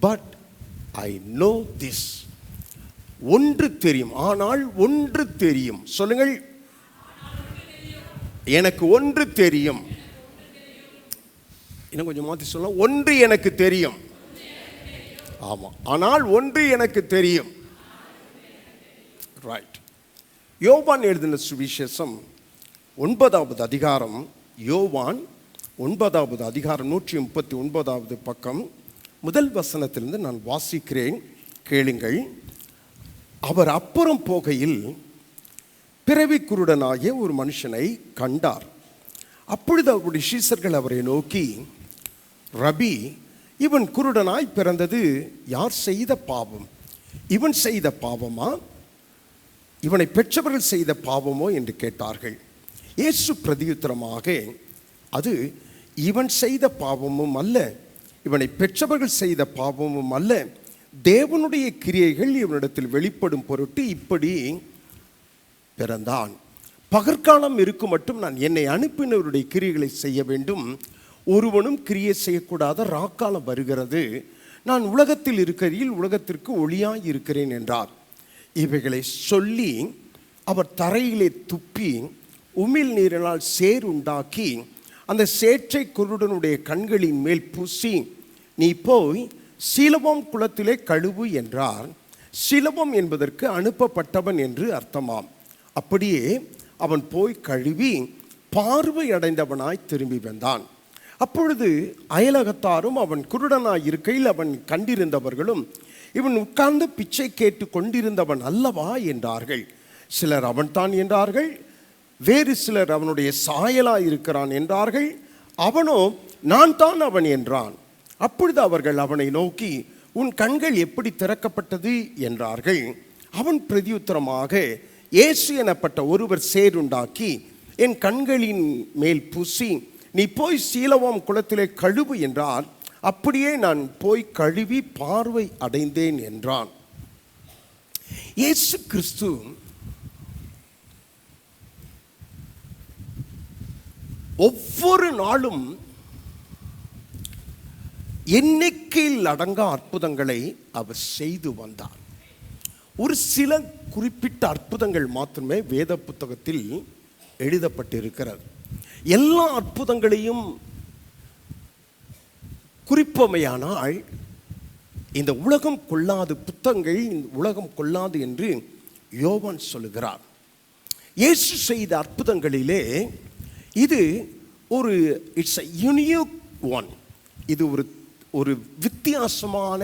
But I know this. ஒன்று தெரியும், ஆனால் ஒன்று தெரியும். சொல்லுங்கள், எனக்கு ஒன்று தெரியும். இன்னும் கொஞ்சம் மாற்றி சொல்லலாம். ஒன்று எனக்கு தெரியும். ஆமாம், ஆனால் ஒன்று எனக்கு தெரியும். ரைட். யோவான் எழுதின சுவிசேஷம் 9வது அதிகாரம், யோவான் 9வது அதிகாரம் 139வது பக்கம், முதல் வசனத்திலிருந்து நான் வாசிக்கிறேன், கேளுங்கள். அவர் அப்புறம் போகையில் பிறவி குருடனாகிய ஒரு மனுஷனை கண்டார். அப்பொழுது அவருடைய சீஷர்கள் அவரை நோக்கி, ரபி, இவன் குருடனாய் பிறந்தது யார் செய்த பாவம்? இவன் செய்த பாவமா, இவனை பெற்றவர்கள் செய்த பாவமோ என்று கேட்டார்கள். இயேசு பிரதியுத்தரமாக, அது இவன் செய்த பாவமும் அல்ல, இவனை பெற்றவர்கள் செய்த பாவமும் அல்ல, தேவனுடைய கிரியைகள் இவனிடத்தில் வெளிப்படும் பொருட்டு இப்படி பிறந்தான். பகற்காலம் இருக்கும் மட்டும் நான் என்னை அனுப்பினவருடைய கிரியைகளை செய்ய வேண்டும். ஒருவனும் கிரியை செய்யக்கூடாத ராக்காலம் வருகிறது. நான் உலகத்தில் இருக்கிறையில் உலகத்திற்கு ஒளியாய் இருக்கிறேன் என்றார். இவைகளை சொல்லி அவர் தரையிலே துப்பி உமிழ் நீரினால் சேர் உண்டாக்கி அந்த சேற்றை குருடனுடைய கண்களின் மேல் பூசி, நீ போய் சீலபம் குளத்திலே கழுவு என்றார். சீலபம் என்பதற்கு அனுப்பப்பட்டவன் என்று அர்த்தமாம். அப்படியே அவன் போய் கழுவி பார்வை அடைந்தவனாய் திரும்பி வந்தான். அப்பொழுது அயலகத்தாரும் அவன் குருடனாய் இருக்கையில் அவன் கண்டிருந்தவர்களும், இவன் உட்கார்ந்து பிச்சை கேட்டு கொண்டிருந்தவன் அல்லவா என்றார்கள். சிலர் அவன்தான் என்றார்கள், வேறு சிலர் அவனுடைய சாயலாய் இருக்கிறான் என்றார்கள். அவனோ நான் தான் அவன் என்றான். அப்பொழுது அவர்கள் அவனை நோக்கி, உன் கண்கள் எப்படி திறக்கப்பட்டது என்றார்கள். அவன் பிரதியுத்தரமாக, இயேசு எனப்பட்ட ஒருவர் சேருண்டாக்கி என் கண்களின் மேல் பூசி, நீ போய் சீலவாம் குளத்திலே கழுவு என்றார். அப்படியே நான் போய் கழுவி பார்வை அடைந்தேன் என்றான். இயேசு கிறிஸ்து ஒவ்வொரு நாளும் எண்ணிக்கையில் அடங்கா அற்புதங்களை அவர் செய்து வந்தார். ஒரு சில குறிப்பிட்ட அற்புதங்கள் மாத்திரமே வேத புத்தகத்தில் எழுதப்பட்டிருக்கிறது. எல்லா அற்புதங்களையும் குறிப்பமையானால் இந்த உலகம் கொள்ளாது, புத்தகங்கள் இந்த உலகம் கொள்ளாது என்று யோவான் சொல்லுகிறார். இயேசு செய்த அற்புதங்களிலே இது ஒரு இட்ஸ் a unique one. இது ஒரு வித்தியாசமான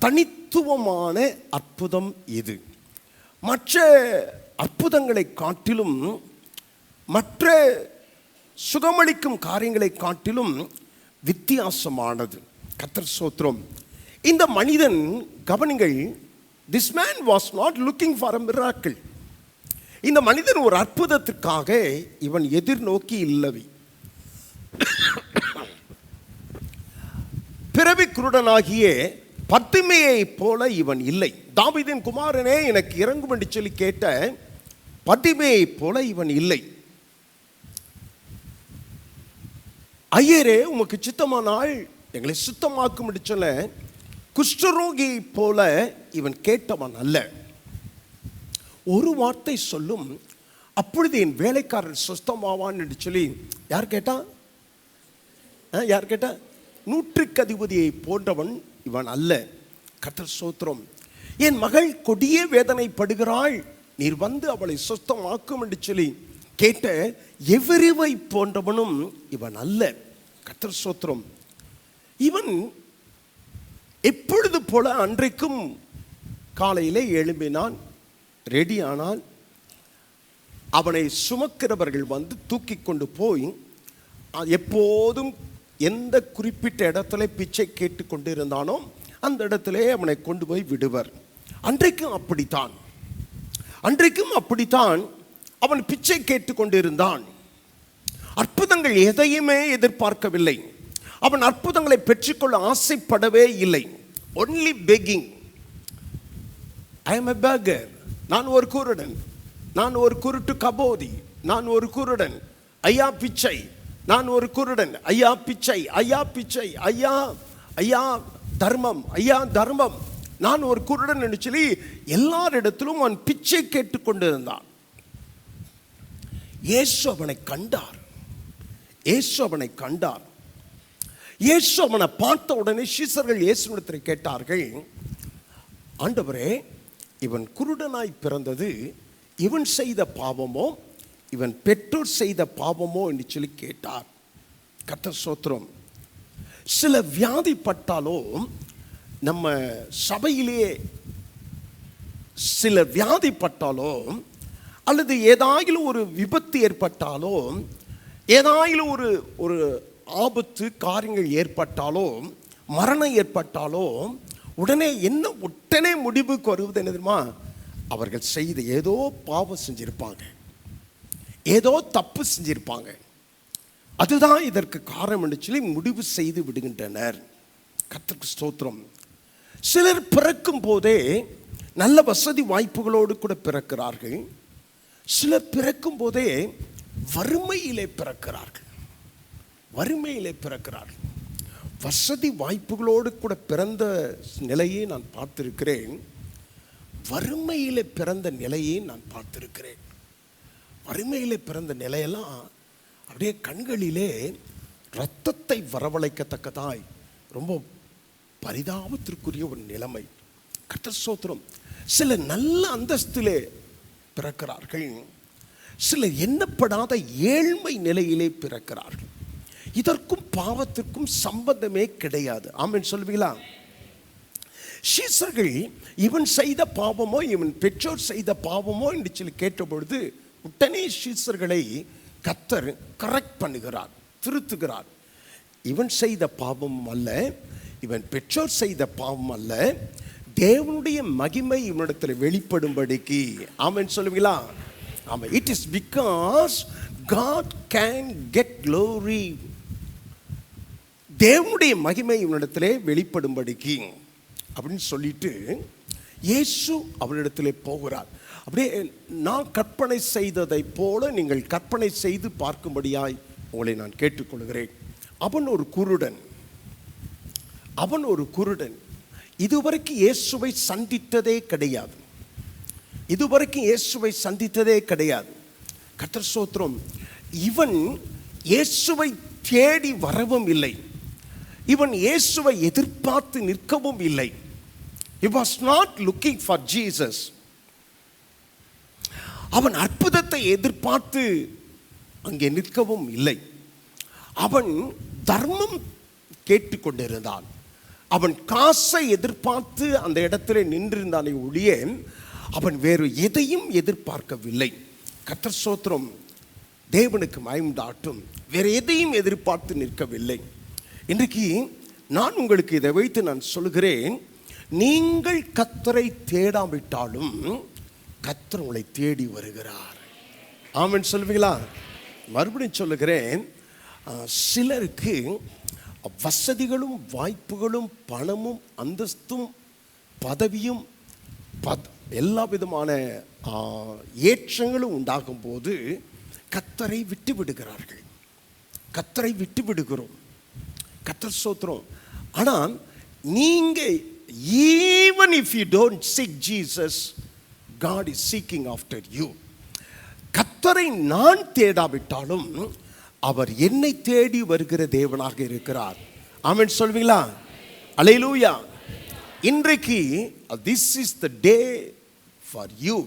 தனித்துவமான அற்புதம். இது மற்ற அற்புதங்களை காட்டிலும், மற்ற சுகமளிக்கும் காரியங்களை காட்டிலும் வித்தியாசமானது. கர்த்தர் ஸ்தோத்திரம். இந்த மனிதன், கவனிங்கள், this man was not looking for a miracle. இந்த மனிதன் ஒரு அற்புதத்திற்காக இவன் எதிர்நோக்கி இல்லை. பிறவி குருடனாகிய பத்திமையை போல இவன் இல்லை. தாவீதின் குமாரனே எனக்கு இறங்கும் என்று சொல்லி கேட்ட பத்திமையை போல இவன் இல்லை. ஐயரே, உமக்கு சித்தமானால் எங்களை சுத்தமாக்கும் என்று சொல்ல குஷ்டரோகியை போல இவன் கேட்டவன் அல்ல. ஒரு வார்த்தை சொல்லும், அப்பொழுது என் வேலைக்காரன் சுத்தமாவான் என்று சொல்லி யார் கேட்டா? யார் கேட்டா? நூற்றுக்கு அதிபதியை போன்றவன் இவன் அல்ல. கர்த்தர் ஸ்தோத்திரம். என் மகள் கொடிய வேதனைப்படுகிறாள், நீர் வந்து அவளை சுத்தமாக்கும் என்று சொல்லி கேட்ட எவரிவை போன்றவனும் இவன் அல்ல. கர்த்தர் ஸ்தோத்திரம். இவன் எப்பொழுது போல அன்றைக்கும் காலையிலே எழும்பினான், ரெடி ஆனால் அவனை சுமக்கிறவர்கள் வந்து தூக்கி கொண்டு போய் எப்போதும் எந்த குறிப்பிட்ட இடத்துல பிச்சை கேட்டு கொண்டிருந்தானோ அந்த இடத்துல அவனை கொண்டு போய் விடுவர். அன்றைக்கும் அப்படித்தான் அவன் பிச்சை கேட்டு கொண்டிருந்தான். அற்புதங்கள் எதையுமே எதிர்பார்க்கவில்லை. அவன் அற்புதங்களை பெற்றுக்கொள்ள ஆசைப்படவே இல்லை. Only begging. I am a Baker. நான் ஒரு குருடன், நான் ஒரு குருட்டு கபோதி, நான் ஒரு குருடன், ஐயா பிச்சை, நான் ஒரு குருடன், ஐயா பிச்சை, ஐயா பிச்சை, ஐயா ஐயா தர்மம், ஐயா தர்மம். நான் ஒரு குருடன் என்று சொல்லி எல்லாரிடத்திலும் அவன் பிச்சை கேட்டுக்கொண்டிருந்தான். இயேசு அவனை கண்டார். இயேசு அவனை கண்டார். இயேசு அவனை பார்த்த உடனே சீசர்கள் இயேசுவிடத்தில் கேட்டார்கள், ஆண்டவரே, இவன் குருடனாய் பிறந்தது இவன் செய்த பாவமோ இவன் பெற்றோர் செய்த பாவமோ என்று சொல்லி கேட்டார். கர்த்தர் ஸ்தோத்திரம். சில வியாதிப்பட்டாலோ, நம்ம சபையிலே சில வியாதிப்பட்டாலோ, அல்லது ஏதாயிலும் ஒரு விபத்து ஏற்பட்டாலோ, ஏதாயிலும் ஒரு ஆபத்து காரியங்கள் ஏற்பட்டாலோ, மரணம் ஏற்பட்டாலோ, உடனே முடிவுக்கு வருவது என்ன தெரியுமா? அவர்கள் செய்த ஏதோ பாவம் செஞ்சிருப்பாங்க, ஏதோ தப்பு செஞ்சிருப்பாங்க, அதுதான் இதற்கு காரணம் என்று சொல்லி முடிவு செய்து விடுகின்றனர். கர்த்தருக்கு ஸ்தோத்திரம். சிலர் பிறக்கும் போதே நல்ல வசதி வாய்ப்புகளோடு கூட பிறக்கிறார்கள். சிலர் பிறக்கும் போதே வறுமையிலே பிறக்கிறார்கள். வறுமையிலே பிறக்கிறார்கள். வசதி வாய்ப்புகளோடு கூட பிறந்த நிலையை நான் பார்த்திருக்கிறேன். வறுமையிலே பிறந்த நிலையை நான் பார்த்திருக்கிறேன். வறுமையிலே பிறந்த நிலையெல்லாம் அப்படியே கண்களிலே இரத்தத்தை வரவழைக்கத்தக்கதாய் ரொம்ப பரிதாபத்திற்குரிய ஒரு நிலைமை. கர்த்தர் ஸ்தோத்திரம். சில நல்ல அந்தஸ்திலே பிறக்கிறார்கள். சிலர் எண்ணப்படாத ஏழ்மை நிலையிலே பிறக்கிறார்கள். இதற்கும் பாவத்திற்கும் சம்பந்தமே கிடையாது. ஆமென் சொல்வீங்களா? சீசர்கள் இவன் செய்த பாவமோ இவன் பெற்றோர் செய்த பாவமோ என்று சொல்லி கேட்டபொழுது உடனே சீசர்களை கர்த்தர் கரெக்ட் பண்ணுகிறார், திருத்துகிறார். இவன் செய்த பாவம் அல்ல, இவன் பெற்றோர் செய்த பாவம் அல்ல, தேவனுடைய மகிமை இவனிடத்தில் வெளிப்படும்படிக்கு. ஆமென் சொல்லுவீங்களா? ஆமாம். It is because God can get glory. தேவனுடைய மகிமை இவனிடத்திலே வெளிப்படும்படிக்கு அப்படின்னு சொல்லிட்டு இயேசு அவனிடத்திலே போகிறார். அப்படியே நான் கற்பனை செய்ததை போல நீங்கள் கற்பனை செய்து பார்க்கும்படியாய் உங்களை நான் கேட்டுக்கொள்கிறேன். அவன் ஒரு குருடன். அவன் ஒரு குருடன். இதுவரைக்கும் இயேசுவை சந்தித்ததே கிடையாது. இதுவரைக்கும் இயேசுவை சந்தித்ததே கிடையாது. கர்த்தர் ஸ்தோத்திரம். இவன் இயேசுவை தேடி வரவும் இல்லை. இவன் இயேசுவை எதிர்பார்த்து நிற்கவும் இல்லை. He was not looking for Jesus. அவன் அற்புதத்தை எதிர்பார்த்து அங்கே நிற்கவும் இல்லை. அவன் தர்மம் கேட்டுக்கொண்டிருந்தான். அவன் காசை எதிர்பார்த்து அந்த இடத்துல நின்றிருந்தானே ஒழிய அவன் வேறு எதையும் எதிர்பார்க்கவில்லை. கர்த்தர் ஸ்தோத்திரம். தேவனுக்கு மகிமையுண்டாகட்டும். வேறு எதையும் எதிர்பார்த்து நிற்கவில்லை. இன்றைக்கு நான் உங்களுக்கு இதை வைத்து நான் சொல்கிறேன், நீங்கள் கர்த்தரை தேடாவிட்டாலும் கர்த்தர் உங்களை தேடி வருகிறார். ஆமென் சொல்வீங்களா? மறுபடியும் சொல்லுகிறேன், சிலருக்கு வசதிகளும் வாய்ப்புகளும் பணமும் அந்தஸ்தும் பதவியும் எல்லா விதமான ஏற்றங்களும் உண்டாகும் போது கர்த்தரை விட்டு விடுகிறார்கள். கர்த்தரை விட்டு விடுகிறோம். கர்த்தர் ஸ்தோத்திரம். ஆனால் நீங்கள் even if you don't seek Jesus, God is seeking after you. கர்த்தரை நான் தேடாவிட்டாலும் அவர் என்னை தேடி வருகிற தேவனாக இருக்கிறார். ஆமென் சொல்வீங்களா? அல்லேலூயா. இன்றைக்கு this is the day for you.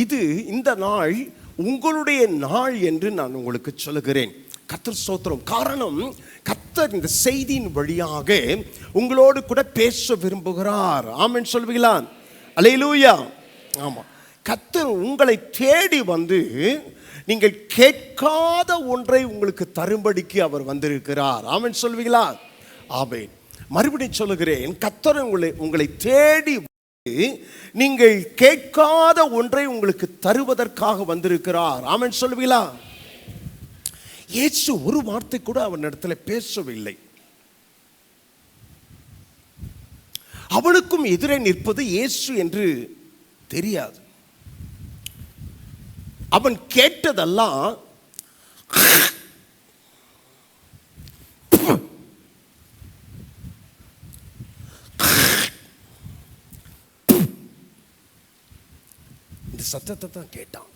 இது இந்த நாள் உங்களுடைய நாள் என்று நான் உங்களுக்கு சொல்லுகிறேன். கர்த்தர் ஸ்தோத்திரம். காரணம், கர்த்தர் இந்த செய்தியின் வழியாக உங்களோடு கூட பேச விரும்புகிறார். ஆமென் சொல்வீங்களா? அல்லேலூயா. ஆமாம். கர்த்தர் உங்களை தேடி வந்து நீங்கள் கேட்காத ஒன்றை உங்களுக்கு தரும்படிக்கு அவர் வந்திருக்கிறார். ஆமென் சொல்வீங்களா? ஆமென். மறுபடியும் சொல்லுகிறேன், கர்த்தர் உங்களை தேடி நீங்கள் கேட்காத ஒன்றை உங்களுக்கு தருவதற்காக வந்திருக்கிறார். ஆமென் சொல்வீங்களா? இயேசு ஒரு வார்த்தை கூட அவன் இடத்துல பேசவில்லை. அவனுக்கும் எதிரே நிற்பது இயேசு என்று தெரியாது. அவன் கேட்டதெல்லாம் இந்த சத்தத்தை தான் கேட்டான்.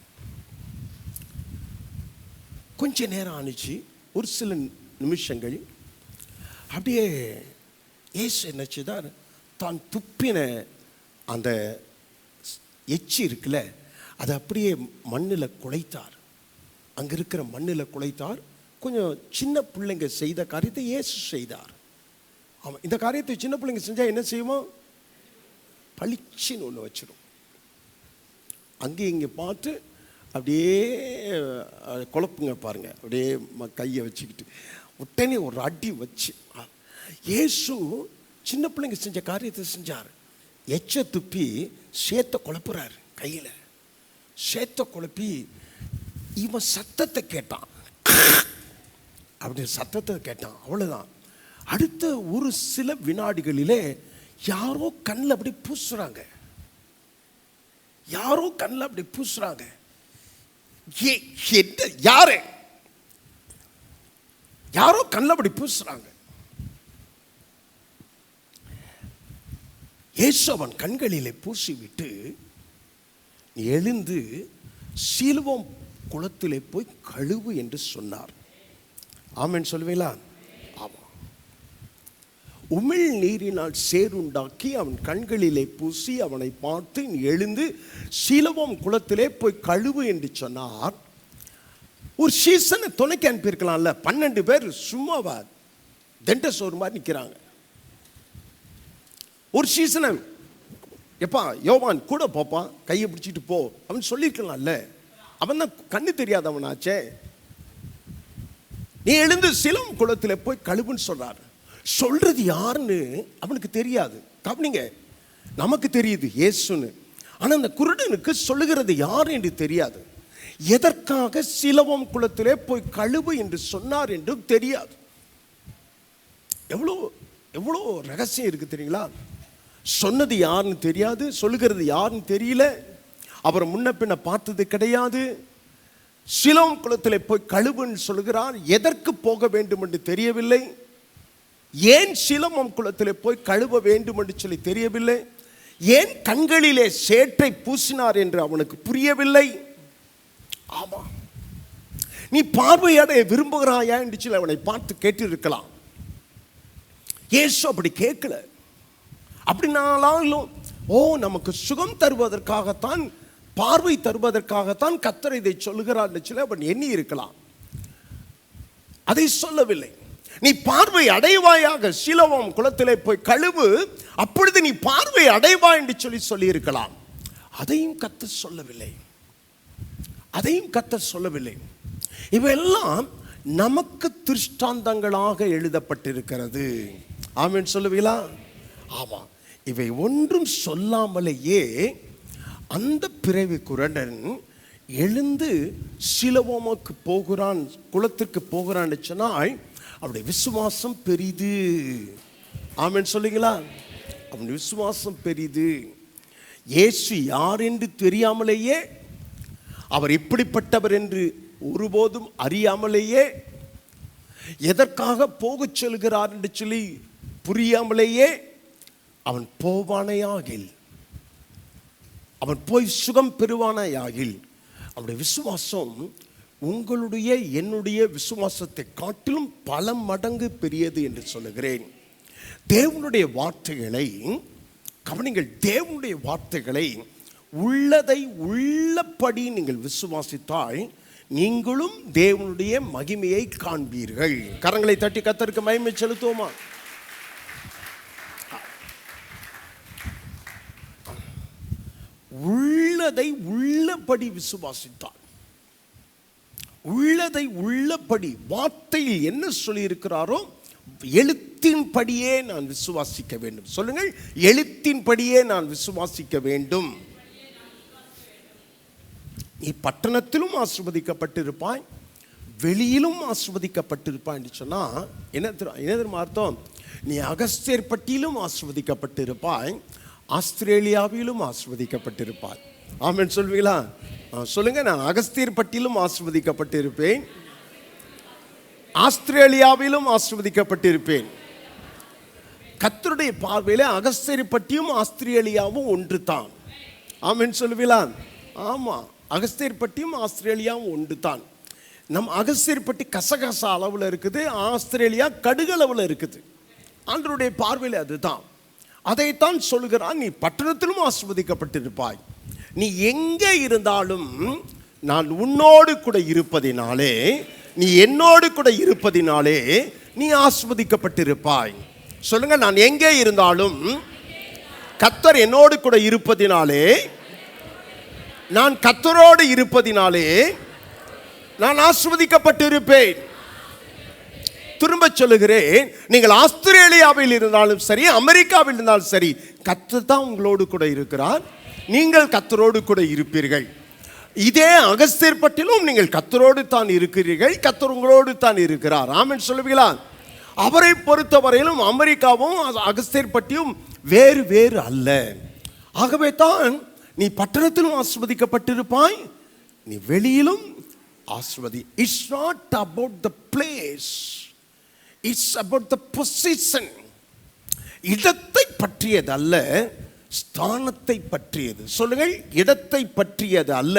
கொஞ்ச நேரம் ஆனிச்சு, ஒரு சில நிமிஷங்கள். அப்படியே இயேசு என்ன செய்தார், தான் துப்பின அந்த எச்சி இருக்குல்ல, அதை அப்படியே மண்ணில் குலைத்தார். அங்கே இருக்கிற மண்ணில் குலைத்தார். கொஞ்சம் சின்ன பிள்ளைங்க செய்த காரியத்தை இயேசு செய்தார். ஆமாம், இந்த காரியத்தை சின்ன பிள்ளைங்க செஞ்சால் என்ன செய்வோம்? பளிச்சின்னு ஒன்று வச்சிடும். அங்கே இங்கே பார்த்து அப்படியே குழப்புங்க பாருங்க, அப்படியே கையை வச்சுக்கிட்டு உடனே ஒரு அடி வச்சு. இயேசு சின்ன பிள்ளைங்க செஞ்ச காரியத்தை செஞ்சார். எச்ச துப்பி சேத்தை குழப்புறாரு கையில். சேத்தை குழப்பி இவன் சத்தத்தை கேட்டான், அப்படி சத்தத்தை கேட்டான். அவ்வளோதான். அடுத்த ஒரு சில வினாடிகளிலே யாரோ கண்ணில் அப்படி பூசுறாங்க, யாரோ கண்ணில் அப்படி பூசுறாங்க. யாரு? யாரோ கண்ணில் அப்படி பூசுறாங்க. இயேசு அவன் கண்களிலே பூசிவிட்டு, எழுந்து சீலோவாம் குளத்திலே போய் கழுவு என்று சொன்னார். ஆமென் சொல்லுவீங்களா? ஆமாம். உமிழ் நீரினால் சேருண்டாக்கி அவன் கண்களிலே பூசி அவனை பார்த்து, நீ எழுந்து சீலோவாம் குளத்திலே போய் கழுவு என்று சொன்னார். ஒரு சீசனை துணைக்கு அனுப்பியிருக்கலாம்ல. 12 பேர் சும்மாவா தண்ட சோறு மாதிரி நிற்கிறாங்க. ஒரு சீசனை எப்பா யோவான் கூட போப்பான், கையை பிடிச்சிட்டு போ அவன் சொல்லியிருக்கலாம்ல. அவன் தான் கண்ணு தெரியாதவனாச்சே. நீ எழுந்து சீலோவாம் குளத்தில் போய் கழுவுன்னு சொல்றாரு. சொல்றது யாருன்னு அவனுக்கு தெரியாது. கவனிங்க, நமக்கு தெரியுது இயேசுன்னு, ஆனால் அந்த குருடனுக்கு சொல்லுகிறது யார் என்று தெரியாது. எதற்காக சீலோவாம் குளத்திலே போய் கழுவு என்று சொன்னார் என்றும் தெரியாது. எவ்வளோ எவ்வளோ ரகசியம் இருக்கு தெரியுங்களா? சொன்னது யாருன்னு தெரியாது, சொல்லுகிறது யாருன்னு தெரியல, அவரை முன்ன பின்ன பார்த்தது கிடையாது. சீலோவாம் குளத்திலே போய் கழுவுன்னு சொல்லுகிறார். எதற்கு போக வேண்டும் என்று தெரியவில்லை. ஏன் சீலோவாம் குளத்திலே போய் கழுவ வேண்டும் என்று சொல்லி தெரியவில்லை. ஏன் கண்களிலே சேற்றை பூசினார் என்று அவனுக்கு புரியவில்லை. ஆமா, நீ பார்வையடைய விரும்புகிறாயா என்று சொல்லி அவனை பார்த்து கேட்டிருக்கலாம். இயேசு அப்படி கேட்கல. அப்படினாலும் நமக்கு சுகம் தருவதற்காகத்தான், பார்வை தருவதற்காகத்தான் கர்த்தர் இதை சொல்லுகிறார் என்று சொல்லி அவன் எண்ணி இருக்கலாம். அதை சொல்லவில்லை. நீ பார்வை அடைவாயாக சீலோவாம் குளத்திலே போய் கழுவு, அப்பொழுது நீ பார்வை அடைவாய் என்று சொல்லி இருக்கலாம். அதையும் கர்த்தர் சொல்லவில்லை. அதையும் கர்த்தர் சொல்லவில்லை. இவையெல்லாம் நமக்கு திருஷ்டாந்தங்களாக எழுதப்பட்டிருக்கிறது. ஆமென் சொல்லுவீங்களா? ஆமா. இவை ஒன்றும் சொல்லாமலேயே அந்த பிறவி குருடன் எழுந்து சீலோவாமுக்கு போகிறான், குளத்திற்கு போகிறான்னு சொன்னால் அவருடைய விசுவாசம் பெரிது. ஆமென் சொல்லுங்களா? அவனுடைய விசுவாசம் பெரிது. இயேசு யார் என்று தெரியாமலேயே, அவர் எப்படிப்பட்டவர் என்று ஒருபோதும் அறியாமலேயே, எதற்காக போகச் செல்கிறார் என்று சொல்லி புரியாமலேயே அவன் போவானையாகில், அவன் போய் சுகம் பெறுவானையாகில், அவனுடைய விசுவாசம் உங்களுடைய என்னுடைய விசுவாசத்தை காட்டிலும் பல மடங்கு பெரியது என்று சொல்லுகிறேன். தேவனுடைய வார்த்தைகளை கவனிங்கள். தேவனுடைய வார்த்தைகளை உள்ளதை உள்ளபடி நீங்கள் விசுவாசித்தால் நீங்களும் தேவனுடைய மகிமையை காண்பீர்கள். கரங்களை தட்டி கர்த்தருக்கு மகிமை செலுத்துவோமா? உள்ளதை உள்ளபடி விசுவாசித்தால், உள்ளதை உள்ளபடி வார்த்தையில் என்ன சொல்லி இருக்கிறாரோ எழுத்தின்படியே நான் விசுவாசிக்க வேண்டும். சொல்லுங்கள், எழுத்தின்படியே நான் விசுவாசிக்க வேண்டும். நீ பட்டணத்திலும் ஆசீர்வதிக்கப்பட்டிருப்பாய், வெளியிலும் ஆசீர்வதிக்கப்பட்டிருப்பாய் என்று சொன்னா என்ன தெரியுமா அர்த்தம்? நீ அகஸ்தியர்பட்டியிலும் ஆசீர்வதிக்கப்பட்டிருப்பாய், ஆஸ்திரேலியாவிலும் ஆசீர்வதிக்கப்பட்டிருப்பாய். ஆமென் சொல்வீங்களா? சொல்லுங்க, நான் அகஸ்தியர்பட்டியிலும் ஆசீர்வதிக்கப்பட்டிருப்பேன், ஆஸ்திரேலியாவிலும் ஆசீர்வதிக்கப்பட்டிருப்பேன். கர்த்தருடைய பார்வையில அகஸ்தியர்பட்டியும் ஆஸ்திரேலியாவும் ஒன்று தான். ஆமென் சொல்லுவீங்களா? ஆமாம், அகஸ்தியர்பட்டியும் ஆஸ்திரேலியாவும் ஒன்று தான். நம் அகஸ்தியர்பட்டி கசகசா அளவில் இருக்குது, ஆஸ்திரேலியா கடுகளவில் இருக்குது. ஆண்டவருடைய பார்வையில் அதுதான். அதைத்தான் சொல்கிறான், நீ பட்டணத்திலும் ஆசீர்வதிக்கப்பட்டிருப்பாய். நீ எங்கே இருந்தாலும் நான் உன்னோடு கூட இருப்பதினாலே, நீ என்னோடு கூட இருப்பதினாலே நீ ஆசீர்வதிக்கப்பட்டிருப்பாய். சொல்லுங்க, நான் எங்கே இருந்தாலும் கர்த்தர் என்னோடு கூட இருப்பதினாலே, நான் கர்த்தரோடு இருப்பதினாலே நான் ஆசீர்வதிக்கப்பட்டிருப்பேன். திரும்ப சொல்லுகிறேன், நீங்கள் ஆஸ்திரேலியாவில் இருந்தாலும் சரி, அமெரிக்காவில் இருந்தாலும் சரி, கர்த்தர் தான் உங்களோடு கூட இருக்கிறார். நீங்கள் கர்த்தரோடு கூட இருப்பீர்கள். இதே அகஸ்தியர்பட்டிலும் நீங்கள் கர்த்தரோடு தான் இருக்கிறீர்கள், கர்த்தர் உங்களோடு தான் இருக்கிறார். ஆமென் சொல்லுவீங்களா? அவரை பொறுத்தவரையிலும் அமெரிக்காவும் அகஸ்தியர்பட்டியும் வேறு வேறு அல்ல. ஆகவே தான் நீ பட்டணத்திலும் ஆசீர்வதிக்கப்பட்டிருப்பாய், நீ வெளியிலும் ஆசீர்வதி. It's not about the place, it's about the position. இடத்தை பற்றியது அல்ல, ஸ்தானத்தை பற்றியது. சொல்லுங்கள், இடத்தை பற்றியது அல்ல,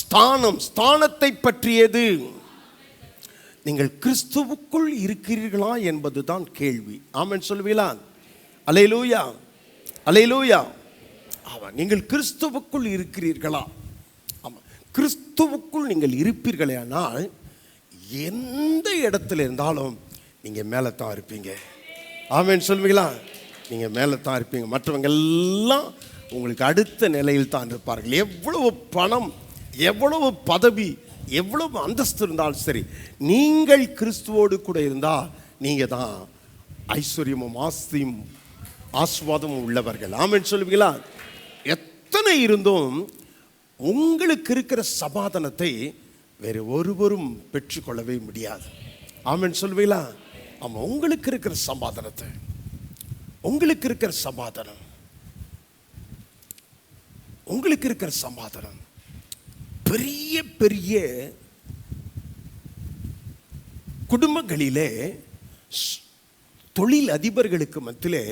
ஸ்தானத்தை பற்றியது. நீங்கள் கிறிஸ்துவுக்குள் இருக்கிறீர்களா என்பதுதான் கேள்வி. ஆமென் சொல்லுவீங்களா? அல்லேலூயா, அல்லேலூயா. ஆமாம், நீங்கள் கிறிஸ்துவுக்குள் இருக்கிறீர்களா? ஆமாம், கிறிஸ்துவுக்குள் நீங்கள் இருப்பீர்களே, ஆனால் எந்த இடத்துல இருந்தாலும் நீங்கள் மேலே தான் இருப்பீங்க. ஆமென் சொல்லுவீங்களா? நீங்கள் மேலே தான் இருப்பீங்க. மற்றவங்க எல்லாம் உங்களுக்கு அடுத்த நிலையில் தான் இருப்பார்கள். எவ்வளவு பணம், எவ்வளவு பதவி, எவ்வளவு அந்தஸ்து இருந்தாலும் சரி, நீங்கள் கிறிஸ்துவோடு கூட இருந்தால் நீங்கள் தான் ஐஸ்வர்யமும் ஆஸ்தியும் ஆசீர்வாதமும் உள்ளவர்கள். ஆமென் சொல்லுவீங்களா? எத்தனை இருந்தும் உங்களுக்கு இருக்கிற சமாதானத்தை வேறு ஒருவரும் பெற்றுக்கொள்ளவே முடியாது. ஆமென் சொல்லுவீங்களா? ஆமாம், உங்களுக்கு இருக்கிற சமாதானத்தை, உங்களுக்கு இருக்கிற சமாதானம், உங்களுக்கு இருக்கிற சமாதானம் பெரிய பெரிய குடும்பங்களிலே, தொழில் அதிபர்களுக்கு மத்தியிலே,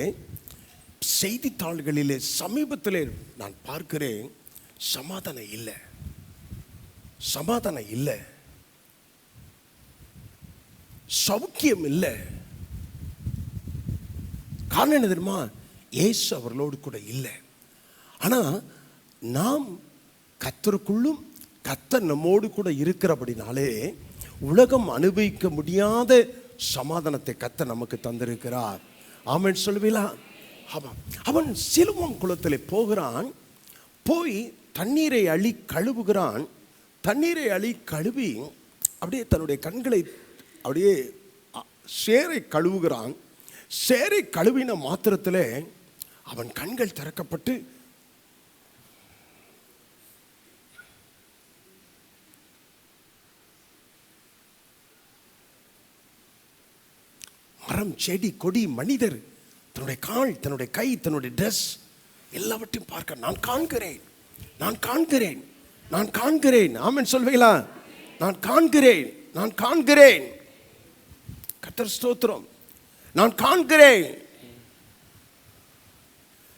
செய்தித்தாள்களிலே சமீபத்திலே நான் பார்க்கிறேன், சமாதானம் இல்லை, சமாதானம் இல்லை, சௌக்கியம் இல்லை. காரணம் என்ன தெரியுமா? இயேசு அவர்களோடு கூட இல்லை. ஆனால் நாம் கர்த்தருக்குள்ளும் கர்த்தர் நம்மோடு கூட இருக்கிறபடினாலே உலகம் அனுபவிக்க முடியாத சமாதானத்தை கர்த்தர் நமக்கு தந்திருக்கிறார். ஆமென் சொல்லுவீங்களா? ஆமாம். அவன் சிலுவம் குளத்தில் போகிறான், போய் தண்ணீரை அள்ளி கழுவுகிறான். தண்ணீரை அள்ளி கழுவி அப்படியே தன்னுடைய கண்களை அப்படியே சேரை கழுவுகிறான். சேரை கழுவின மாத்திரத்தில் அவன் கண்கள் திறக்கப்பட்டு மரம், செடி, கொடி, மனிதர், தன்னுடைய கால், தன்னுடைய கை, தன்னுடைய ட்ரெஸ் எல்லாவற்றையும் பார்க்க நான் காண்கிறேன், நான் காண்கிறேன், நான் காண்கிறேன். ஆமென் சொல்வீங்களா? நான் காண்கிறேன், நான் காண்கிறேன். கர்த்தர் ஸ்தோத்திரம். நான் காண்கிறேன்,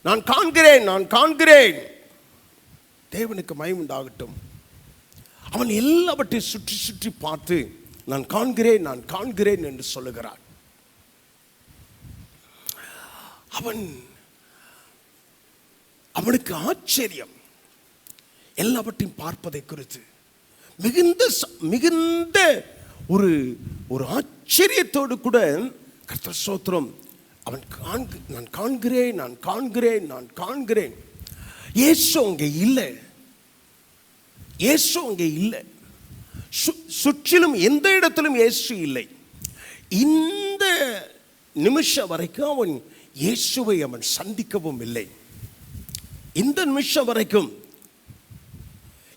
நான் காண்கிறேன், நான் காண்கிறேன். தேவனுக்கு மகிமை உண்டாகட்டும். அவன் எல்லாவற்றையும் சுற்றி சுற்றி பார்த்து நான் காண்கிறேன், நான் காண்கிறேன் என்று சொல்லுகிறான். அவனுக்கு ஆச்சரியம், எல்லாவற்றையும் பார்ப்பதை குறித்து மிகுந்த ஒரு ஆச்சரியத்தோடு கூட கர்த்தர் ஸ்தோத்திரம். நான் காண்கிறேன், நான் காண்கிறேன், நான் காண்கிறேன். இயேசு அங்கே இல்லை, இயேசு அங்கே இல்லை. சுற்றிலும் எந்த இடத்திலும் இயேசு இல்லை. இந்த நிமிஷம் வரைக்கும் அவன் இயேசுவை அவன் சந்திக்கவும் இல்லை. இந்த நிமிஷம் வரைக்கும்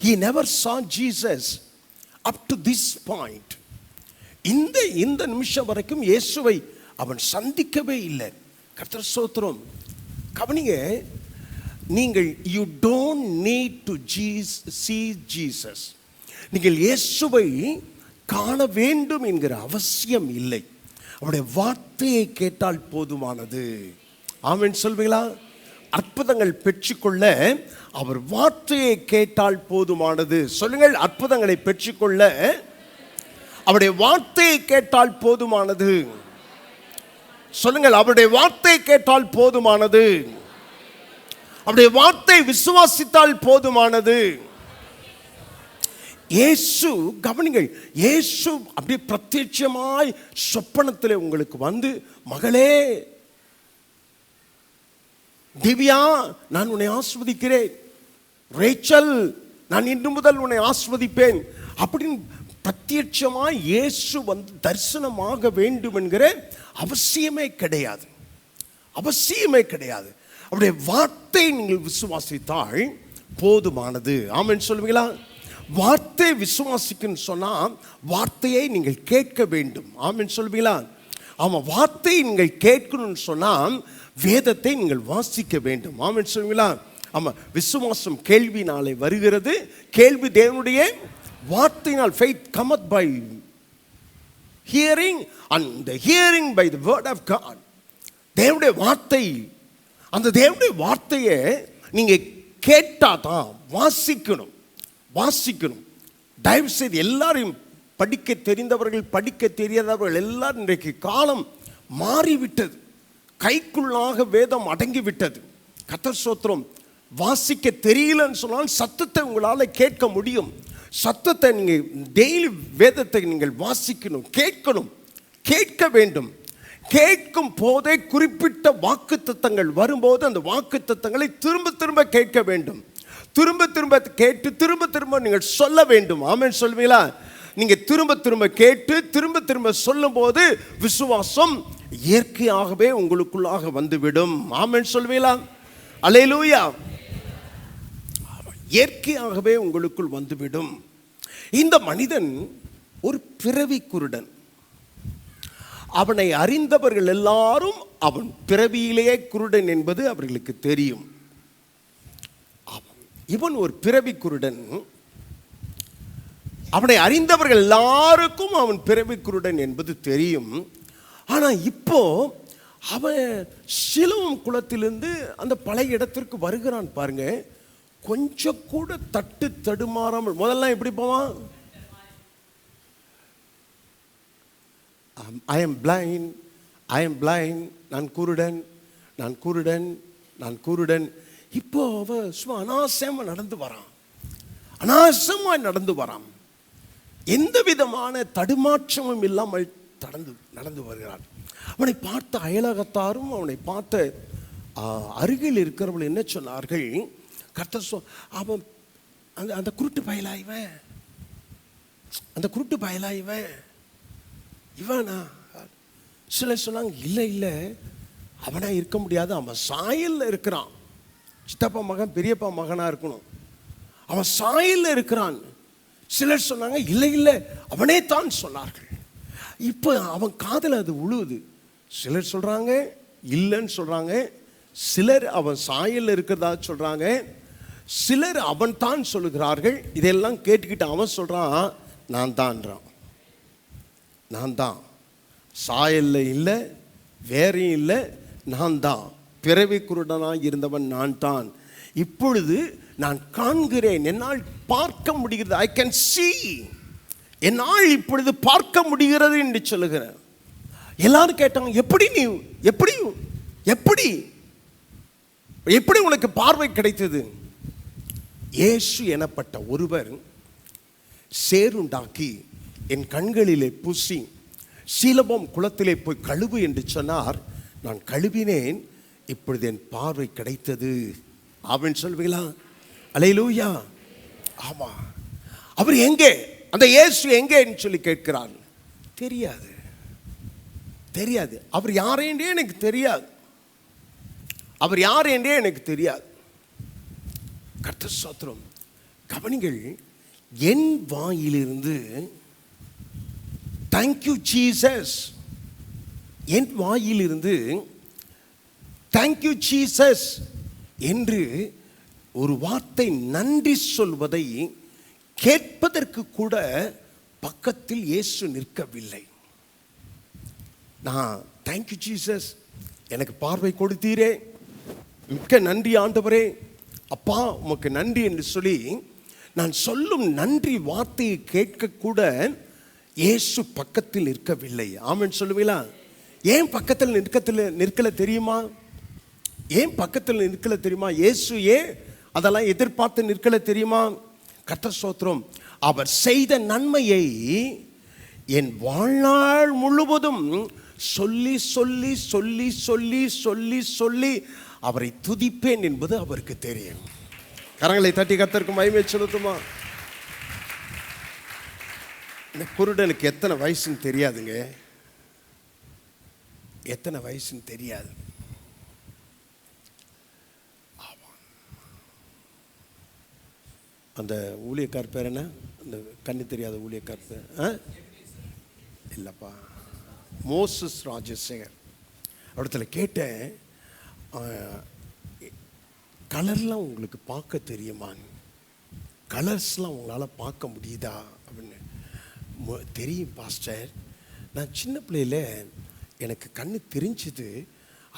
he never saw Jesus up to this point. இந்த நிமிஷம் வரைக்கும் இயேசுவை அவன் சந்திக்கவே இல்லை. கர்த்தர் ஸ்தோத்திரம். கவனிங்க, நீங்கள் you don't need to see Jesus. நீங்கள் இயேசுவை காண வேண்டும் என்கிற அவசியம் இல்லை. அவருடைய வார்த்தையை கேட்டால் போதுமானது. ஆமென் சொல்வீங்களா? அற்புதங்கள் பெற்றுக்கொள்ள அவர் வார்த்தையை கேட்டால் போதுமானது. சொல்லுங்கள், அற்புதங்களை பெற்றுக்கொள்ள அவருடைய வார்த்தையை கேட்டால் போதுமானது. சொல்லுங்கள், அவருடைய வார்த்தையை கேட்டால் போதுமானது. அவருடைய வார்த்தை விசுவாசித்தால் போதுமானது. இயேசு, கவனிங்கள், இயேசு அப்படியே பிரத்யட்சமாய் சொப்பனத்தில் உங்களுக்கு வந்து, மகளே திவ்யா, நான் உன்னை ஆஸ்வதிக்கிறேன், ரேச்சல், நான் இன்று முதல் உன்னை ஆஸ்வதிப்பேன் அப்படின்னு பிரத்யட்சமாய் இயேசு வந்து தரிசனமாக வேண்டும் என்கிற அவசியமே கிடையாது. அவசியமே கிடையாது. அவருடைய வார்த்தை நீங்கள் விசுவாசித்தால் போதுமானது. ஆமென் சொல்லுவீங்களா? வார்த்தை விசுவாசிக்குன்னு சொன்னா வார்த்தையை நீங்கள் கேட்க வேண்டும். ஆமென் சொல்லுவீங்களா? ஆமா, வார்த்தையை நீங்கள் கேட்கணும்னு சொன்னால் வேதத்தை நீங்கள் வாசிக்க வேண்டும். ஆமென் சொல்லுவீங்களா? ஆமா, விசுவாசம் கேள்வினாலே வருகிறது, கேள்வி தேவனுடைய வார்த்தையினால். faith cometh by hearing and the hearing by the word of God. தேவனுடைய வார்த்தை, அந்த தேவனுடைய வார்த்தையை நீங்க கேட்டாதான் வாசிக்கணும். வாசிக்கணும். தயவு செய்து எல்லாரையும், படிக்க தெரிந்தவர்கள் படிக்க தெரியாதவர்கள் எல்லாரும், இன்றைக்கு காலம் மாறிவிட்டது, கைக்குள்ளாக வேதம் அடங்கிவிட்டது. கர்த்தர் ஸ்தோத்திரம். வாசிக்க தெரியலன்னு சொன்னால் சத்தத்தை உங்களால் கேட்க முடியும். சத்தத்தை நீங்கள் டெய்லி வேதத்தை நீங்கள் வாசிக்கணும், கேட்கணும், கேட்க வேண்டும். கேட்கும் போதே குறிப்பிட்ட வாக்குத்தத்தங்கள் வரும்போது அந்த வாக்குத்தத்தங்களை திரும்ப திரும்ப கேட்க வேண்டும். திரும்ப திரும்ப கேட்டு திரும்ப திரும்ப நீங்கள் சொல்ல வேண்டும். ஆமென் சொல்வீங்களா? நீங்க திரும்ப திரும்ப கேட்டு திரும்ப திரும்ப சொல்லும் போது விசுவாசம் இயற்கையாகவே உங்களுக்குள்ளாக வந்துவிடும். ஆமென் சொல்வீங்களா? அல்லேலூயா. இயற்கையாகவே உங்களுக்குள் வந்துவிடும். இந்த மனிதன் ஒரு பிறவி குருடன். அவனை அறிந்தவர்கள் எல்லாரும் அவன் பிறவியிலேயே குருடன் என்பது அவர்களுக்கு தெரியும். இவன் ஒரு பிறவி குருடன். அவனை அறிந்தவர்கள் எல்லாருக்கும் அவன் பிறவி குருடன் என்பது தெரியும். ஆனா இப்போ அவன் சிலுவம் குளத்திலிருந்து அந்த பழைய இடத்திற்கு வருகிறான். பாருங்க, கொஞ்சம் கூட தட்டு தடுமாறாமல். முதல்ல எப்படி போவான்? I am blind, I am blind, நான் குருடன், நான் குருடன், நான் குருடன். இப்போ அவ சும்மா அனாவசியமா நடந்து வரான், அனாவசியமாய் நடந்து வரான். எந்த விதமான தடுமாற்றமும் இல்லாமல் நடந்து வருகிறான். அவனை பார்த்த அயலகத்தாரும் அவனை பார்த்த அருகில் இருக்கிறவர்கள் என்ன சொன்னார்கள்? கர்த்தர் அவன் அந்த குருட்டு பயலாய்வன், அந்த குருட்டு பயலாய்வன் இவனா? சில சொன்னாங்க, இல்லை இல்லை, அவனா இருக்க முடியாது, அவன் சாயல்ல இருக்கிறான். சித்தப்பா மகன் பெரியப்பா மகனா இருக்கணும், அவன் சாயல்ல இருக்கிறான். சிலர் சொன்னாங்க, இல்லை இல்லை, அவனே தான் சொன்னார்கள். இப்போ அவன் காதில் அது உழுவுது. சிலர் சொல்றாங்க இல்லைன்னு சொல்றாங்க, சிலர் அவன் சாயல்ல இருக்கிறதா சொல்றாங்க, சிலர் அவன் தான் சொல்லுகிறார்கள். இதெல்லாம் கேட்டுக்கிட்டு அவன் சொல்றான், நான் தான்றான், நான் தான், சாயல்ல இல்லை, வேறையும் இல்லை, நான் தான், பிறவி குருடனாக இருந்தவன் நான் தான். இப்பொழுது நான் காண்கிறேன், என்னால் பார்க்க முடிகிறது. ஐ கேன் see, என்னால் இப்பொழுது பார்க்க முடிகிறது என்று சொல்லுகிறேன். எல்லாரும் கேட்டாங்க, எப்படி நீ எப்படி எப்படி எப்படி உனக்கு பார்வை கிடைத்தது? இயேசு எனப்பட்ட ஒருவர் சேருண்டாக்கி என் கண்களிலே பூசி சீலபம் குளத்திலே போய் கழுவு என்று சொன்னார். நான் கழுவினேன், இப்பொழுது என் பார்வை கிடைத்தது. ஆமென் சொல்வீங்களா? அல்லேலூயா. ஆமா. அவர் எங்கே, அந்த இயேசு எங்கேன்னு சொல்லி கேட்கிறார். தெரியாது, தெரியாது. அவர் யார் என்றே எனக்கு தெரியாது, அவர் யார் என்றே எனக்கு தெரியாது. கர்த்தர் ஸ்தோத்திரம். கவனிங்கள், என் வாயிலிருந்து தேங்க்யூ ஜீசஸ், என் வாயிலிருந்து தேங்க்யூ ஜீசஸ் என்று ஒரு வார்த்தை நன்றி சொல்வதை கேட்பதற்கு கூட பக்கத்தில் இயேசு நிற்கவில்லை. நான் தேங்க்யூ ஜீசஸ், எனக்கு பார்வை கொடுத்தீரே, மிக்க நன்றி ஆண்டவரே, அப்பா உமக்கு நன்றி என்று சொல்லி நான் சொல்லும் நன்றி வார்த்தையை கேட்க கூட இயேசு பக்கத்தில் இருக்கவில்லை. ஆமென் சொல்லுவீங்களா? ஏன் பக்கத்தில் நிற்கல தெரியுமா? ஏன் பக்கத்தில் நிற்கல தெரியுமா? இயேசு ஏன் அதெல்லாம் எதிர்பார்த்து நிற்கல தெரியுமா? கர்த்தர் ஸ்தோத்திரம். அவர் செய்த நன்மையை என் வாழ்நாள் முழுவதும் சொல்லி சொல்லி சொல்லி சொல்லி சொல்லி சொல்லி அவரை துதிப்பேன் என்பது அவருக்கு தெரியும். கரங்களை தட்டி கர்த்தருக்கு மகிமை செலுத்துமா? இந்த குருடனுக்கு எத்தனை வயசுன்னு தெரியாதுங்க, எத்தனை வயசுன்னு தெரியாது. அந்த ஊழியக்கார் பேர் என்ன? அந்த கண்ணு தெரியாத ஊழியக்கார் பேர் இல்லைப்பா, மோசஸ் ராஜசேகர். இடத்துல கேட்டேன், கலர்லாம் உங்களுக்கு பார்க்க தெரியுமான்னு. கலர்ஸ்லாம் உங்களால் பார்க்க முடியுதா அப்படின்னு. தெரியும் பாஸ்டர், நான் சின்ன பிள்ளையில் எனக்கு கண்ணு தெரிஞ்சுது.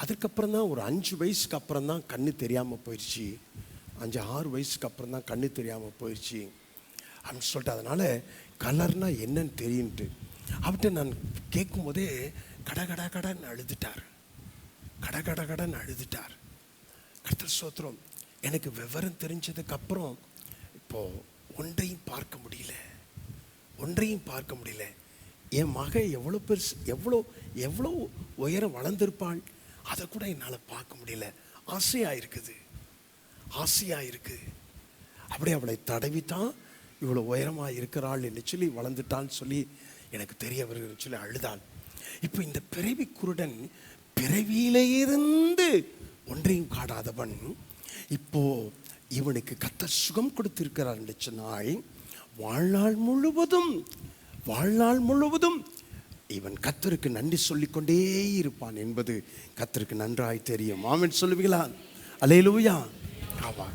அதுக்கப்புறம் தான் ஒரு 5 வயசுக்கு அப்புறம் தான் கண்ணு தெரியாமல் போயிடுச்சு. 5-6 வயசுக்கு அப்புறம் தான் கண்ணு தெரியாமல் போயிடுச்சு அப்படின்னு சொல்லிட்டு, அதனால் கலர்னால் என்னன்னு தெரியுன்ட்டு அவர்கிட்ட நான் கேட்கும்போதே கடன்னு அழுதுட்டார். கடன்னு அழுதுட்டார். கர்த்தர் ஸ்தோத்திரம். எனக்கு விவரம் தெரிஞ்சதுக்கப்புறம் இப்போது ஒன்றையும் பார்க்க முடியல. என் மக எவ்வளோ பெருசு, எவ்வளோ உயரம் வளர்ந்துருப்பாள், அதை கூட என்னால் பார்க்க முடியல. ஆசையாக இருக்குது. அப்படியே அவளை தடவித்தான் இவ்வளோ உயரமாக இருக்கிறாள் என்று சொல்லி, வளர்ந்துட்டான்னு சொல்லி எனக்கு தெரிய வருகிறது சொல்லி அழுதாள். இப்போ இந்த பிறவி குருடன் பிறவியிலிருந்து ஒன்றையும் காணாதவன் இப்போ இவனுக்கு கர்த்தர் சுகம் கொடுத்திருக்கிறார் என்று சொன்னால், வாழ்நாள் முழுவதும் இவன் கர்த்தருக்கு நன்றி சொல்லிக்கொண்டே இருப்பான் என்பது கர்த்தருக்கு நன்றாய் தெரியும். ஆமென் சொல்லுவீங்களா? அல்லேலூயா. ஆமா,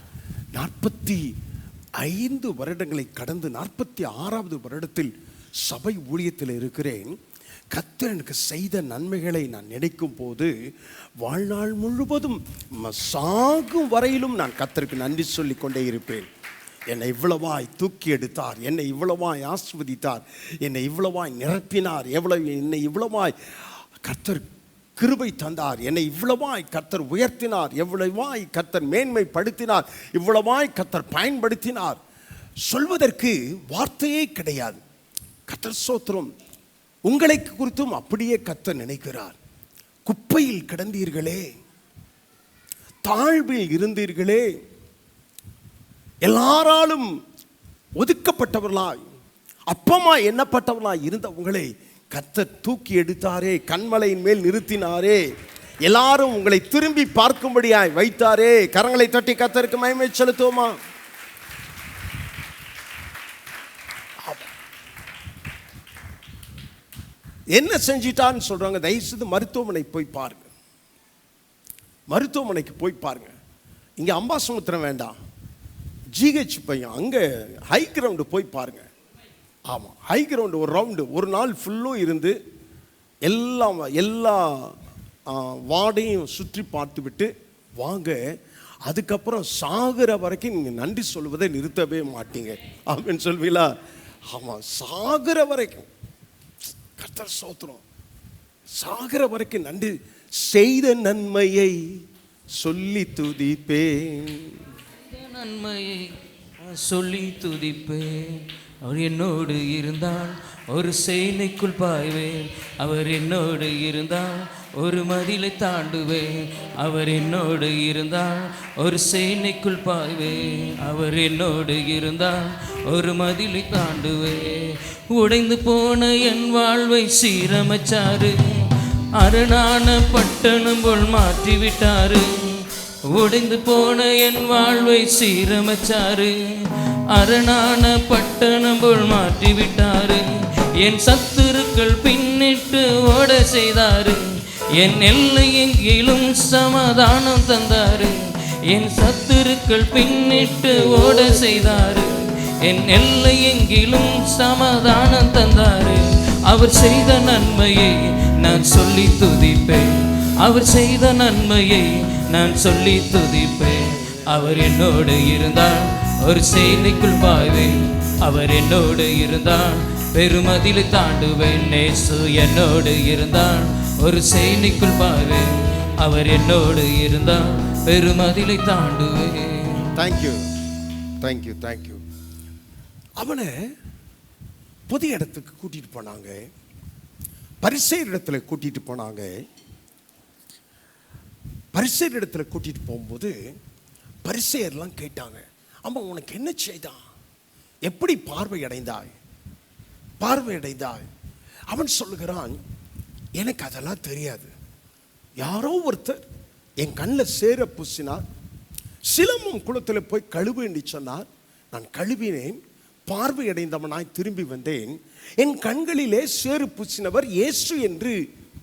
45 வருடங்களை கடந்து 46வது வருடத்தில் சபை ஊழியத்தில் இருக்கிறேன். கர்த்தர் எனக்கு செய்த நன்மைகளை நான் நினைக்கும் போது வாழ்நாள் முழுவதும் சாகும் வரையிலும் நான் கர்த்தருக்கு நன்றி சொல்லி கொண்டே இருப்பேன். என்னை இவ்வளவாய் தூக்கி எடுத்தார், என்னை இவ்வளவாய் ஆசீர்வதித்தார், என்னை இவ்வளவாய் நிரப்பினார், என்னை இவ்வளவாய் கர்த்தர் கிருபை தந்தார், என்னை இவ்வளவாய் கர்த்தர் உயர்த்தினார், எவ்வளவாய் கர்த்தர் மேன்மைப்படுத்தினார், இவ்வளவாய் கர்த்தர் பயன்படுத்தினார். சொல்வதற்கு வார்த்தையே கிடையாது. கர்த்தர் ஸ்தோத்திரம். உங்களை குறித்தும் அப்படியே கர்த்தர் நினைக்கிறார். குப்பையில் கிடந்தீர்களே, தாழ்வில் இருந்தீர்களே, எல்லாராலும் ஒதுக்கப்பட்டவர்களாய் அப்பமாய் எண்ணப்பட்டவர்களாய் இருந்த உங்களை கர்த்தர் தூக்கி எடுத்தாரே, கண்மலையின் மேல் நிறுத்தினாரே, எல்லாரும் உங்களை திரும்பி பார்க்கும்படியாய் வைத்தாரே. கரங்களை தட்டி கர்த்தருக்கு மகிமை செலுத்துவோமா? என்ன செஞ்சிட்டான்னு சொல்றாங்க. தயவுசெய்து மருத்துவமனைக்கு போய் பாருங்க. இங்க அம்பாசமுத்திரம் வேண்டாம், ஜிஹெச் பையன் அங்கே ஹை கிரவுண்டு போய் பாருங்க. ஆமாம், ஹை கிரவுண்டு ஒரு ரவுண்டு ஒரு நாள் ஃபுல்லும் இருந்து எல்லா வார்டையும் சுற்றி பார்த்து விட்டு வாங்க. அதுக்கப்புறம் சாகிற வரைக்கும் நீங்கள் நன்றி சொல்வதை நிறுத்தவே மாட்டீங்க. ஆமென் சொல்வீங்களா? ஆமாம், சாகிற வரைக்கும் கர்த்தர் ஸ்தோத்திரம். சாகிற வரைக்கும் நன்றி. செய்த நன்மையை சொல்லி துதிப்பேன், நன்மையை சொல்லி துதிப்பேன். அவர் என்னோடு இருந்தால் ஒரு சேனைக்குள் பாய்வேன், அவர் என்னோடு இருந்தால் ஒரு மதிலை தாண்டுவேன், அவர் என்னோடு இருந்தால் ஒரு சேனைக்குள் பாய்வேன், அவர் என்னோடு இருந்தால் ஒரு மதிலை தாண்டுவேன். உடைந்து போன என் வாழ்வை சீரமைச்சாரு, அரணான பட்டணம் போல் மாற்றிவிட்டாரு. உடைந்து போன என் வாழ்வை சீரமைச்சாரு, அரணான பட்டணம் போல் மாற்றிவிட்டாரு. என் சத்துருக்கள் பின்னிட்டு ஓட செய்தாரு, என் எல்லை எங்கிலும் சமாதானம் தந்தாரு. என் சத்துருக்கள் பின்னிட்டு ஓட செய்தாரு, என் எல்லை எங்கிலும் சமாதானம் தந்தாரு. அவர் செய்த நன்மையை நான் சொல்லி துதிப்பேன், அவர் செய்த நன்மையை நான் சொல்லி துதிப்பேன். அவர் என்னோடு இருந்தால் ஒரு சேனைக்குள் பாய்வேன். அவர் என்னோடு இருந்தால் பெருமதிலை தாண்டுவேன். இயேசு என்னோடு இருந்தால் ஒரு சேனைக்குள் பாய்வேன். அவர் என்னோடு இருந்தால் பெருமதிலை தாண்டுவேன். Thank you thank you thank you. அவனை புதிய இடத்துக்கு கூட்டிட்டு போனாங்க. பரிசேயர் இடத்துல கூட்டிட்டு போனாங்க. பரிசேயர் இடத்துல கூட்டிட்டு போகும்போது பரிசேயர்லாம் கேட்டாங்க, அம்மா உனக்கு என்ன செய்தான், எப்படி பார்வை அடைந்தாய்? அவன் சொல்லுகிறான், எனக்கு அதெல்லாம் தெரியாது. யாரோ ஒருத்தர் என் கண்ணில் சேர பூசினார், சிலம்பம் குளத்தில் போய் கழுவு என்று சொன்னார். நான் கழுவினேன், பார்வை அடைந்தவனாய் திரும்பி வந்தேன். என் கண்களிலே சேறு பூசினவர் இயேசு என்று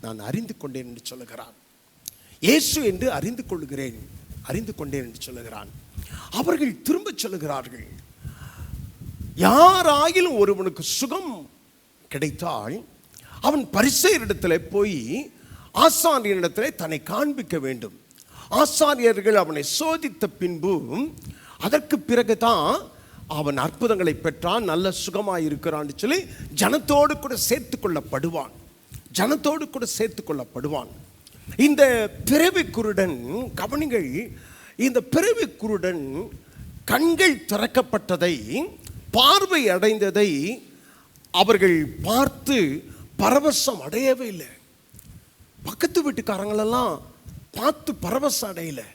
நான் அறிந்து கொண்டேன் என்று சொல்லுகிறான். இயேசு என்று அறிந்து கொண்டேன் என்று சொல்லுகிறான். அவர்கள் திரும்ப சொல்லுகிறார்கள், யாராயிலும் ஒருவனுக்கு சுகம் கிடைத்தால் அவன் பரிசேயரிடத்தில் போய் ஆசாரியரிடத்தில் தன்னை காண்பிக்க வேண்டும். ஆசாரியர்கள் அவனை சோதித்த பின்பு அதற்கு பிறகுதான் அவன் அற்புதங்களை பெற்றான், நல்ல சுகமாக இருக்கிறான்னு சொல்லி ஜனத்தோடு கூட சேர்த்து கொள்ளப்படுவான். இந்த பிறவி குருடன் கவனிங்கள், இந்த பிறவி குருடன் கண்கள் திறக்கப்பட்டதை, பார்வை அடைந்ததை அவர்கள் பார்த்து பரவசம் அடையவே இல்லை. பக்கத்து வீட்டுக்காரங்களெல்லாம் பார்த்து பரவசம் அடையலை.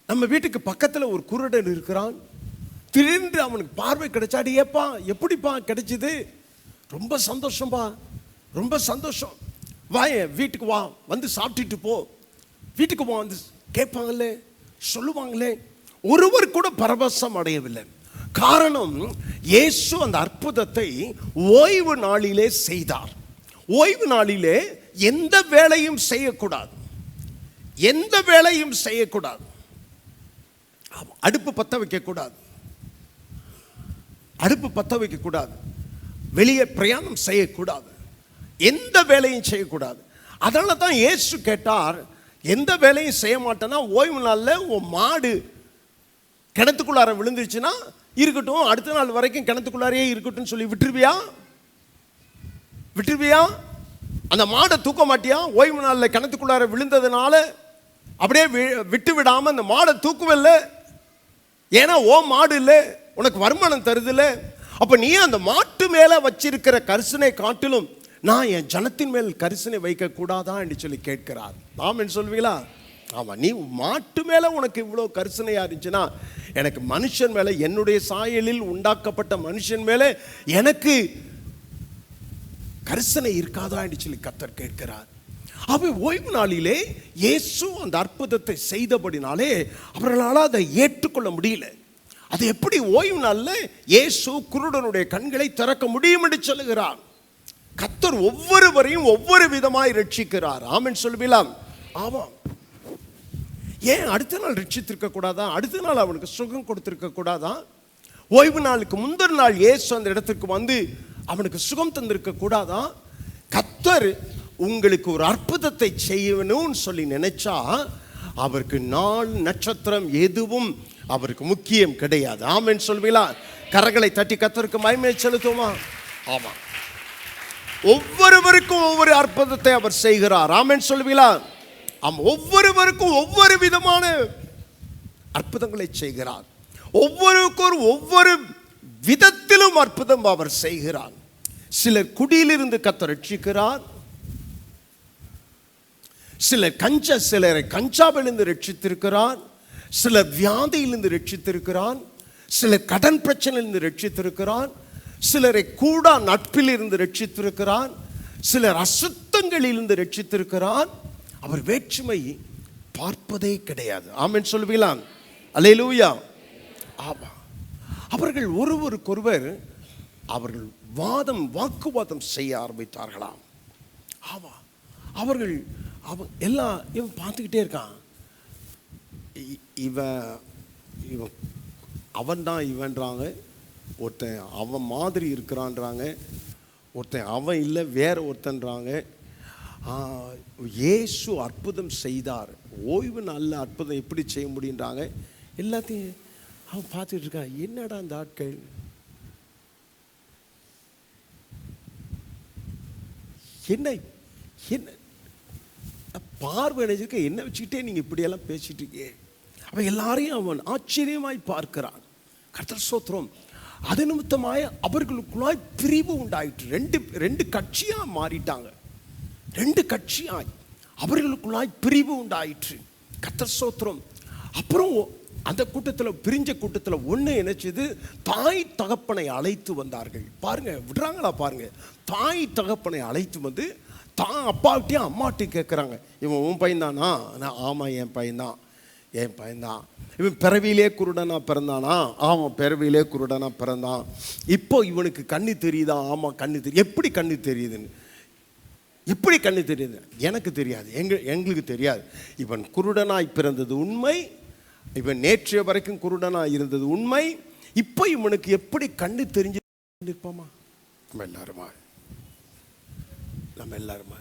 நம்ம வீட்டுக்கு பக்கத்தில் ஒரு குருடன் இருக்கிறான், திடீர்னு அவனுக்கு பார்வை கிடைச்சாடி, ஏப்பா எப்படிப்பா கிடைச்சிது? ரொம்ப சந்தோஷம்பா, ரொம்ப சந்தோஷம், வா வீட்டுக்கு வா, வந்து சாப்பிட்டுட்டு போ, வீட்டுக்கு வா வந்து கேட்பாங்களே, சொல்லுவாங்களே. ஒருவர் கூட பரவசம் அடையவில்லை. காரணம், இயேசு அந்த அற்புதத்தை ஓய்வு நாளிலே செய்தார். ஓய்வு நாளிலே எந்த வேலையும் செய்யக்கூடாது. அடுப்பு பற்ற வைக்கக்கூடாது, வெளியே பிரயாணம் செய்யக்கூடாது, எந்த வேலையும் செய்யக்கூடாது. அதனால தான் இயேசு கேட்டார், எந்த வேலையும் செய்ய மாட்டேன்னா ஓய்வு நாளில் உன் மாடு கிணத்துக்குள்ளார விழுந்துருச்சுன்னா இருக்கட்டும், அடுத்த நாள் வரைக்கும் கிணத்துக்குள்ளாரையே இருக்கட்டும் சொல்லி விட்டுருவியா? அந்த மாடை தூக்க மாட்டியா? ஓய்வு நாளில் கிணத்துக்குள்ளார விழுந்ததுனால அப்படியே விட்டு விடாமல் அந்த மாடை தூக்குவில்லை. ஏன்னா ஓ மாடு இல்லை, உனக்கு வருமானம் தருதில்ல. அப்போ நீ அந்த மாட்டு மேலே வச்சிருக்கிற கரிசனை காட்டிலும் நான் என் ஜனத்தின் மேல் கரிசனை வைக்க கூடாதா என்று சொல்லி கேட்கிறார். ஆமென் சொல்வீங்களா? ஆமாம். நீ மாட்டு மேலே உனக்கு இவ்வளோ கரிசனையாக இருந்துச்சுன்னா எனக்கு மனுஷன் மேலே, என்னுடைய சாயலில் உண்டாக்கப்பட்ட மனுஷன் மேலே எனக்கு கரிசனை இருக்காதா என்று சொல்லி கர்த்தர் கேட்கிறார். அவ ஓய்வு நாளிலே இயேசு அந்த அற்புதத்தை செய்தபடினாலே அவர்களால் அதை ஏற்றுக்கொள்ள முடியல. அது எப்படி ஓய்வு நாளில் இயேசு குருடனுடைய கண்களை திறக்க முடியும் என்று சொல்லுகிறார். கர்த்தர் ஒவ்வொருவரையும் ஒவ்வொரு விதமாய் ரட்சிக்கிறார். ஆமென் சொல்லுவீங்களா? ஆமாம். ஏன் அடுத்த நாள் ரட்சித்திருக்க கூடாதா? அடுத்த நாள் அவனுக்கு சுகம் கொடுத்திருக்க கூடாதா? ஓய்வு நாளுக்கு முந்தின நாள் இயேசு அந்த இடத்துக்கு வந்து அவனுக்கு சுகம் தந்திருக்க கூடாதா? கர்த்தர் உங்களுக்கு ஒரு அற்புதத்தை செய்யணும்னு சொல்லி நினைச்சா அவருக்கு நாள் நட்சத்திரம் எதுவும் அவருக்கு முக்கியம் கிடையாது. ஆமென் சொல்வீங்களா? கரங்களை தட்டி கர்த்தருக்கு மகிமை செலுத்துவோமா? ஆமா. ஒவ்வொருவருக்கும் ஒவ்வொரு அற்புதத்தை அவர் செய்கிறார். ஆமென் சொல்வீங்களா? ஆமா. ஒவ்வொருவருக்கும் ஒவ்வொரு விதமான அற்புதங்களை செய்கிறார். ஒவ்வொருவருக்கும் ஒவ்வொரு விதத்திலும் அற்புதம் அவர் செய்கிறார். சிலர் குடியிலிருந்து கர்த்தர் ரட்சிக்கிறார், சிலரை கஞ்சாவிலிருந்து ரட்சித்திருக்கிறார், சிலர் வியாதியிலிருந்து ரட்சித்திருக்கிறார், சிலர் கடன் பிரச்சனையிலிருந்து ரட்சித்திருக்கிறார், சிலரை கூடா நட்பில் இருந்து ரட்சித்திருக்கிறார், சிலர் அசுத்தங்களிலிருந்து ரட்சித்திருக்கிறார். அவர் வேற்றுமை பார்ப்பதே கிடையாது. ஆமென் சொல்வீங்களா? அல்லேலூயா. ஆமா. அவர்கள் ஒருவருக்கொருவர் அவர்கள் வாக்குவாதம் செய்ய ஆரம்பித்தார்களாம். ஆமா. அவர்கள் எல்லாம் இவன் பார்த்துக்கிட்டே இருக்கான், இவன் அவன் தான் இவன்றாங்க, ஒருத்தன் அவன் மாதிரி இருக்கிறான்றாங்க, ஒருத்தன் அவன் இல்லை வேற ஒருத்தன்றாங்க. இயேசு அற்புதம் செய்தார், ஓய்வு நாளில் அற்புதம் எப்படி செய்ய முடியுன்றாங்க. எல்லாத்தையும் அவன் பார்த்துட்டு இருக்கான். என்னடா அந்த ஆட்கள், என்ன என்ன பார்வை அடைஞ்சிருக்க, என்ன வச்சுக்கிட்டே நீங்கள் இப்படியெல்லாம் பேசிட்டு இருக்கே. அவன் எல்லாரையும் அவன் ஆச்சரியமாய் பார்க்கிறான். கர்த்தர் ஸ்தோத்திரம். அது நிமித்தமாய் அவர்களுக்குள்ளாய் பிரிவு உண்டாயிற்று. ரெண்டு கட்சியாக மாறிட்டாங்க. 2 கட்சியாய் அவர்களுக்குள்ளாய் பிரிவு உண்டாயிற்று. கர்த்தர் ஸ்தோத்திரம். அப்புறம் அந்த கூட்டத்தில், பிரிஞ்ச கூட்டத்தில் ஒன்று என்னச்சது, தாய் தகப்பனை அழைத்து வந்தார்கள். பாருங்க, விடுறாங்களா பாருங்க. தாய் தகப்பனை அழைத்து வந்து தான் அப்பாவிட்டையும் அம்மாட்டையும் கேட்குறாங்க, இவன் உன் பையன்தானா? ஆமாம், என் பையன்தான். இவன் பிறவியிலே குருடனா பிறந்தானா? ஆமாம், பிறவியிலே குருடனா பிறந்தான். இப்போ இவனுக்கு கண்ணு தெரியுதா? ஆமாம், கண்ணு தெரியும். எப்படி கண்ணு தெரியுதுன்னு, எப்படி கண்ணு தெரியுது? எனக்கு தெரியாது, எங்களுக்கு தெரியாது. இவன் குருடனாய் பிறந்தது உண்மை, இவன் நேற்றைய வரைக்கும் குருடனாக இருந்தது உண்மை. இப்போ இவனுக்கு எப்படி கண்ணு தெரிஞ்சு நிற்பாமா? நம்ம எல்லாருமா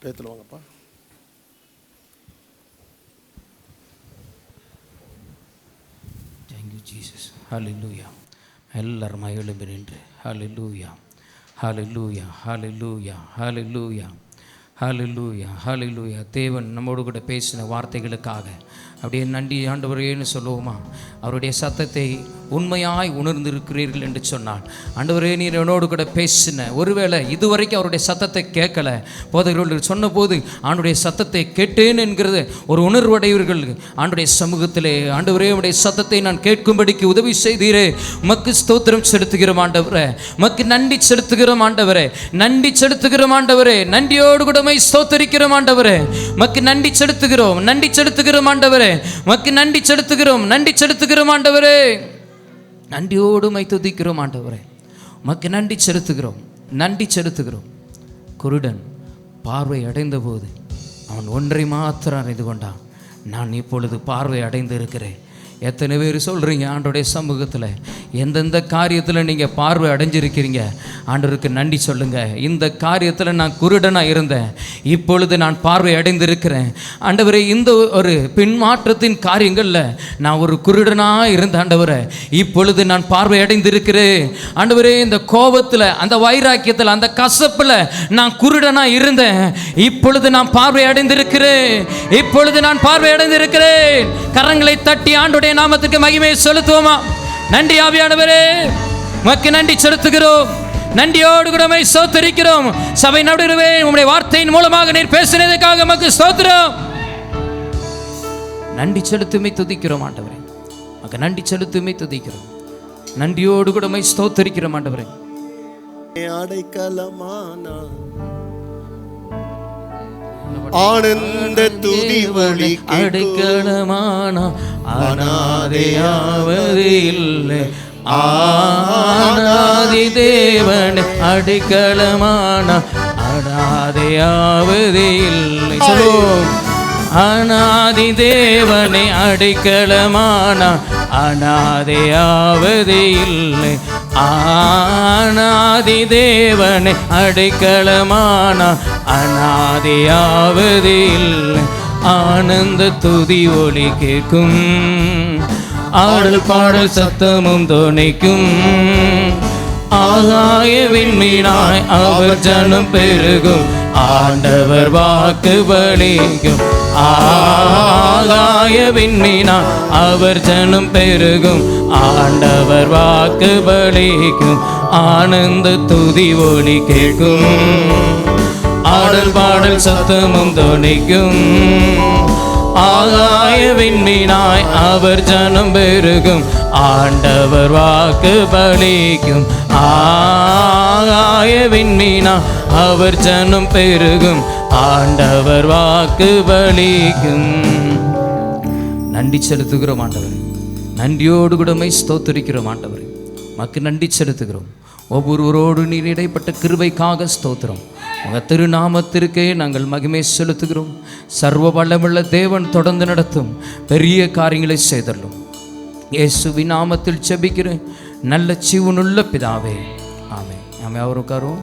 பேத்துல வாங்கப்பா. Thank you Jesus. Hallelujah. எல்லாரும் எழும்பி நின்று Hallelujah, Hallelujah, Hallelujah, Hallelujah, Hallelujah, Hallelujah. தேவன் நம்மோடு கூட பேசின வார்த்தைகளுக்காக அப்படியே நன்றி ஆண்டவரேன்னு சொல்லுவோமா? அவருடைய சத்தத்தை உண்மையாய் உணர்ந்திருக்கிறீர்கள் என்று சொன்னால், ஆண்டவரே நீர் என்னோடு கூட பேசின, ஒருவேளை இதுவரைக்கும் அவருடைய சத்தத்தை கேட்கல, போதகர்கள் சொன்னபோது ஆண்டுடைய சத்தத்தை கேட்டேன் என்கிறது ஒரு உணர்வடைவர்கள் ஆண்டுடைய சமூகத்திலே, ஆண்டவரே உடைய சத்தத்தை நான் கேட்கும்படிக்கு உதவி செய்தீரே, உமக்கு ஸ்தோத்திரம் செலுத்துகிறோம் ஆண்டவரே, உமக்கு நன்றி செலுத்துகிறோம் ஆண்டவரே, நன்றி செலுத்துகிறோம் ஆண்டவரே, நன்றியோடு கூட ஸ்தோத்தரிக்கிறோம் ஆண்டவரே, உமக்கு நன்றி செலுத்துகிறோம், நன்றி செலுத்துகிறோம் ஆண்டவரே, உமக்கு நன்றி செலுத்துகிறோம், நன்றி செலுத்துகிறோம் ஆண்டவரே, நன்றியோடு துதிக்கிறோம் ஆண்டவரே, உமக்கு நன்றி செலுத்துகிறோம், நன்றி செலுத்துகிறோம். குருடன் பார்வை அடைந்த போது அவன் ஒன்றை மாத்திரம் அறிந்து கொண்டான், நான் இப்பொழுது பார்வை அடைந்து இருக்கிறேன். எத்தனை பேர் சொல்கிறீங்க ஆண்டோடைய சமூகத்தில் எந்தெந்த காரியத்தில் நீங்கள் பார்வை அடைஞ்சிருக்கிறீங்க? ஆண்டவருக்கு நன்றி சொல்லுங்கள். இந்த காரியத்தில் நான் குருடனாக இருந்தேன், இப்பொழுது நான் பார்வை அடைந்திருக்கிறேன் ஆண்டவரே. இந்த ஒரு பின்மாற்றத்தின் காரியங்களில் நான் ஒரு குருடனாக இருந்த ஆண்டவரே, இப்பொழுது நான் பார்வை அடைந்திருக்கிறேன் ஆண்டவரே. இந்த கோபத்தில், அந்த வைராக்கியத்தில், அந்த கசப்பில் நான் குருடனாக இருந்தேன், இப்பொழுது நான் பார்வை அடைந்திருக்கிறேன், இப்பொழுது நான் பார்வை அடைந்திருக்கிறேன். கரங்களை தட்டி ஆண்டோடைய நாமத்துக்கு மகிமை செலுத்துவோமா? நன்றி ஆவியானவரே, உமக்கு நன்றி செலுத்துகிறோம், நன்றியோடு கூட ஸ்தோத்திரிக்கிறோம். சபை நடுவே உம்முடைய வார்த்தையின் மூலமாக நீர் பேசினதுக்காக உமக்கு ஸ்தோத்திரம். நன்றி செலுத்துமை துதிக்கிறோம் ஆண்டவரே, உமக்கு நன்றி செலுத்துமை துதிக்கிறோம், நன்றியோடு கூட ஸ்தோத்திரிக்கிறோம் ஆண்டவரே. அடைக்கலமானா ஆனந்த துதி ஒளி அடைக்கலமான அநாதையாவது இல்லை, ஆனாதி தேவன் அடைக்கலமான அநாதையாவது இல்லை. சொல்லுவோம், அநாதி தேவனை அடைக்கலமான அநாதையாவது இல்லை, ஆனாதி தேவனை அடைக்கலமான அநாதையாவது இல்லை. ஆனந்த துதி ஒலி கேட்கும், ஆடல் பாடல் சத்தமும் தோணிக்கும், ஆகாய விண்மீனாய் அவர் ஜனம் பெருகும், ஆண்டவர் வாக்கு பலிக்கும். ஆகாய விண்மீனாய் அவர் ஜனம் பெருகும், ஆண்டவர் வாக்கு பலிக்கும். ஆனந்த துதி ஒலி கேட்கும், ஆடல் பாடல் சத்தமும் தோணிக்கும், ஆகாய விண்மீனாய் அவர் ஜனம் பெருகும், ஆண்டவர் வாக்கு பலிக்கும். ஆகாய விண்மீனாய் அவர் ஜனம் பெருகும், ஆண்டவர் வாக்கு பலிக்கும். நன்றி செலுத்துகிறோம் ஆண்டவர், நன்றியோடு கூட ஸ்தோத்திரிக்கிறோம் ஆண்டவர், மக்கு நன்றி செலுத்துகிறோம். ஒவ்வொருவரோடு நீர் இடைப்பட்ட கிருபைக்காக ஸ்தோத்திரம். உங்கள் திருநாமத்திற்கே நாங்கள் மகிமை செலுத்துகிறோம். சர்வ வல்லமுள்ள தேவன் தொடர்ந்து நடத்தும் பெரிய காரியங்களை செய்தள்ளும். இயேசுவின் நாமத்தில் ஜெபிக்கிறேன் நல்ல ஜீவனுள்ள பிதாவே, ஆமென். ஆமென். அவருக்காரும்